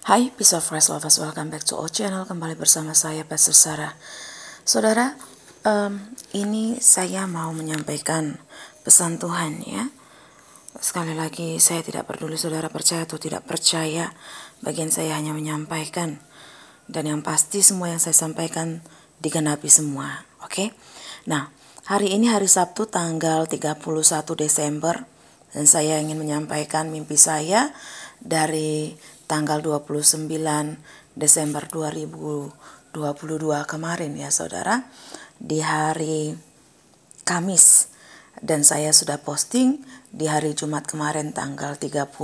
Hai, Peace of Christ Lovers, welcome back to our channel. Kembali bersama saya, Pastor Sarah. Saudara, ini saya mau menyampaikan pesan Tuhan ya. Sekali lagi, saya tidak peduli saudara percaya atau tidak percaya. Bagian saya hanya menyampaikan. Dan yang pasti semua yang saya sampaikan digenapi semua. Oke? Nah, hari ini hari Sabtu tanggal 31 Desember. Dan saya ingin menyampaikan mimpi saya dari tanggal 29 Desember 2022 kemarin ya saudara. Di hari Kamis. Dan saya sudah posting di hari Jumat kemarin tanggal 30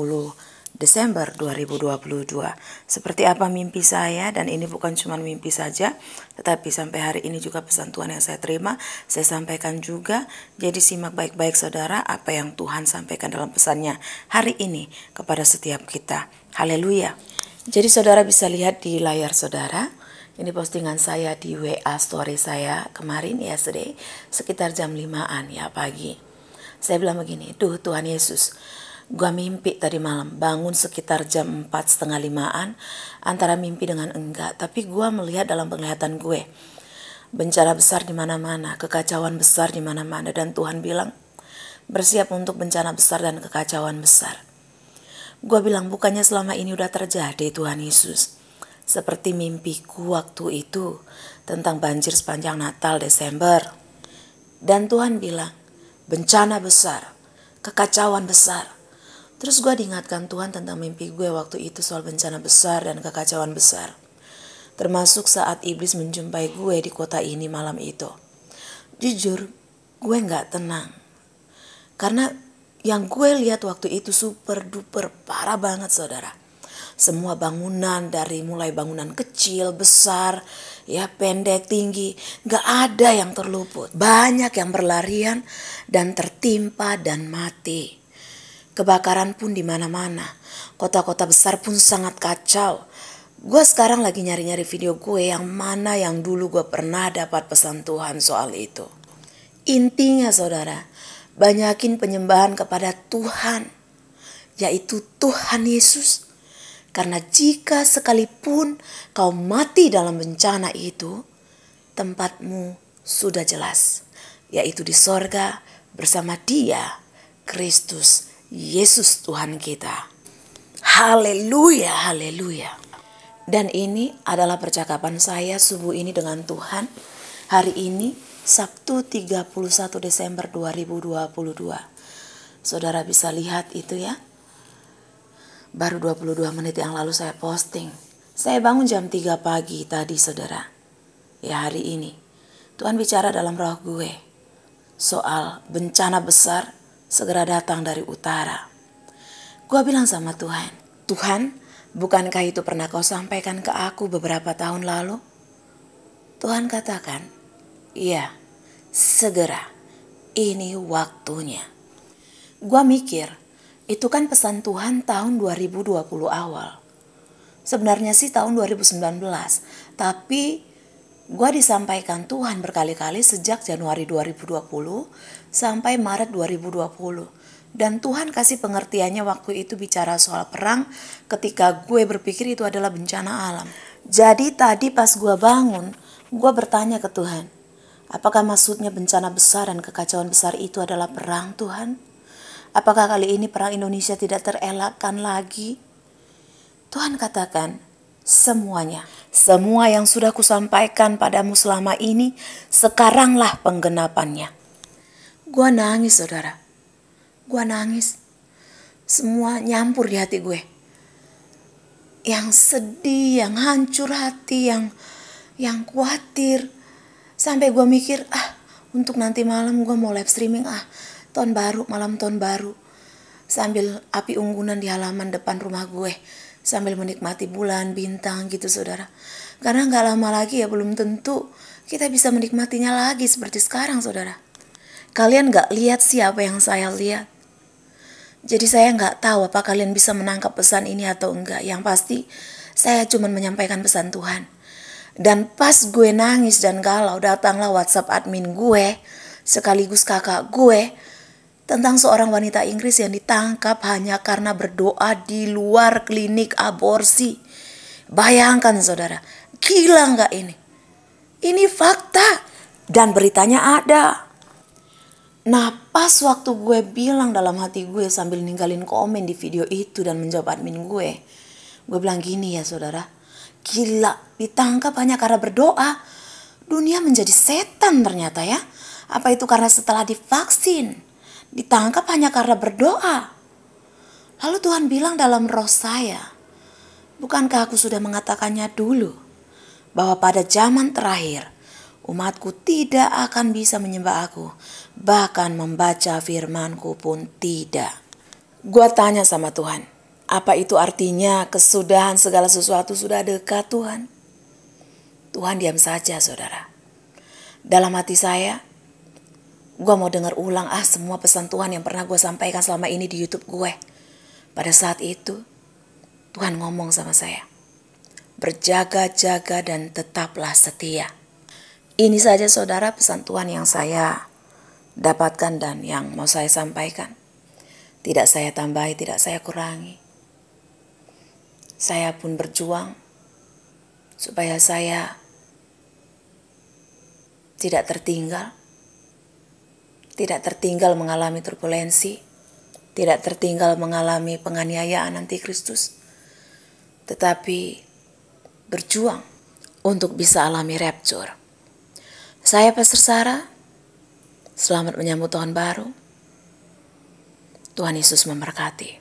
Desember 2022. Seperti apa mimpi saya, dan ini bukan cuma mimpi saja, tetapi sampai hari ini juga pesan Tuhan yang saya terima, saya sampaikan juga. Jadi simak baik-baik saudara apa yang Tuhan sampaikan dalam pesannya hari ini kepada setiap kita. Haleluya. Jadi saudara bisa lihat di layar saudara, ini postingan saya di WA story saya kemarin yesterday, sekitar jam 5-an ya pagi. Saya bilang begini, Tuhan Yesus, gua mimpi tadi malam, bangun sekitar jam 4:30-an, antara mimpi dengan enggak, tapi gua melihat dalam penglihatan gue bencana besar di mana-mana, kekacauan besar di mana-mana, dan Tuhan bilang bersiap untuk bencana besar dan kekacauan besar. Gua bilang bukannya selama ini udah terjadi Tuhan Yesus, seperti mimpiku waktu itu tentang banjir sepanjang Natal Desember. Dan Tuhan bilang bencana besar, kekacauan besar. Terus gue diingatkan Tuhan tentang mimpi gue waktu itu soal bencana besar dan kekacauan besar. Termasuk saat iblis menjumpai gue di kota ini malam itu. Jujur, gue gak tenang. Karena yang gue lihat waktu itu super duper parah banget saudara. Semua bangunan, dari mulai bangunan kecil, besar, ya pendek, tinggi, gak ada yang terluput. Banyak yang berlarian dan tertimpa dan mati. Kebakaran pun di mana-mana. Kota-kota besar pun sangat kacau. Gue sekarang lagi nyari-nyari video gue yang mana yang dulu gue pernah dapat pesan Tuhan soal itu. Intinya saudara, banyakin penyembahan kepada Tuhan, yaitu Tuhan Yesus. Karena jika sekalipun kau mati dalam bencana itu, tempatmu sudah jelas, yaitu di sorga bersama Dia, Kristus Yesus Tuhan kita. Haleluya, haleluya. Dan ini adalah percakapan saya subuh ini dengan Tuhan. Hari ini Sabtu 31 Desember 2022. Saudara bisa lihat itu ya. Baru 22 menit yang lalu saya posting. Saya bangun jam 3 pagi tadi saudara. Ya hari ini. Tuhan bicara dalam roh gue. Soal bencana besar segera datang dari utara. Gue bilang sama Tuhan. Tuhan, bukankah itu pernah kau sampaikan ke aku beberapa tahun lalu? Tuhan katakan, iya, segera. Ini waktunya. Gue mikir, itu kan pesan Tuhan tahun 2020 awal. Sebenarnya sih tahun 2019. Tapi gue disampaikan Tuhan berkali-kali sejak Januari 2020 sampai Maret 2020. Dan Tuhan kasih pengertiannya waktu itu bicara soal perang ketika gue berpikir itu adalah bencana alam. Jadi tadi pas gue bangun, gue bertanya ke Tuhan, apakah maksudnya bencana besar dan kekacauan besar itu adalah perang Tuhan? Apakah kali ini perang Indonesia tidak terelakkan lagi? Tuhan katakan, semuanya. Semua yang sudah kusampaikan padamu selama ini, sekaranglah penggenapannya. Gua nangis saudara. Gua nangis. Semua nyampur di hati gue. Yang sedih, yang hancur hati, yang khawatir. Sampai gue mikir, untuk nanti malam gue mau live streaming tahun baru, malam tahun baru, sambil api unggunan di halaman depan rumah gue, sambil menikmati bulan, bintang gitu saudara. Karena gak lama lagi ya belum tentu kita bisa menikmatinya lagi seperti sekarang saudara. Kalian gak lihat sih apa yang saya lihat. Jadi saya gak tahu apa kalian bisa menangkap pesan ini atau enggak. Yang pasti saya cuma menyampaikan pesan Tuhan. Dan pas gue nangis dan galau, datanglah WhatsApp admin gue sekaligus kakak gue tentang seorang wanita Inggris yang ditangkap hanya karena berdoa di luar klinik aborsi. Bayangkan saudara, gila nggak ini? Ini fakta dan beritanya ada. Nah pas waktu gue bilang dalam hati gue sambil ninggalin komen di video itu dan menjawab admin gue bilang gini ya saudara, gila ditangkap hanya karena berdoa. Dunia menjadi setan ternyata ya. Apa itu karena setelah divaksin ditangkap hanya karena berdoa? Lalu Tuhan bilang dalam roh saya, bukankah aku sudah mengatakannya dulu, bahwa pada zaman terakhir umatku tidak akan bisa menyembah aku, bahkan membaca firmanku pun tidak. Gua tanya sama Tuhan, apa itu artinya kesudahan segala sesuatu sudah dekat Tuhan? Tuhan diam saja saudara. Dalam hati saya, gue mau dengar ulang semua pesan Tuhan yang pernah gue sampaikan selama ini di YouTube gue. Pada saat itu, Tuhan ngomong sama saya, berjaga-jaga dan tetaplah setia. Ini saja saudara pesan Tuhan yang saya dapatkan dan yang mau saya sampaikan. Tidak saya tambahi, tidak saya kurangi. Saya pun berjuang supaya saya tidak tertinggal mengalami turbulensi, tidak tertinggal mengalami penganiayaan antikristus, tetapi berjuang untuk bisa alami rapture. Saya Pastor Sarah, selamat menyambut tahun baru. Tuhan Yesus memberkati.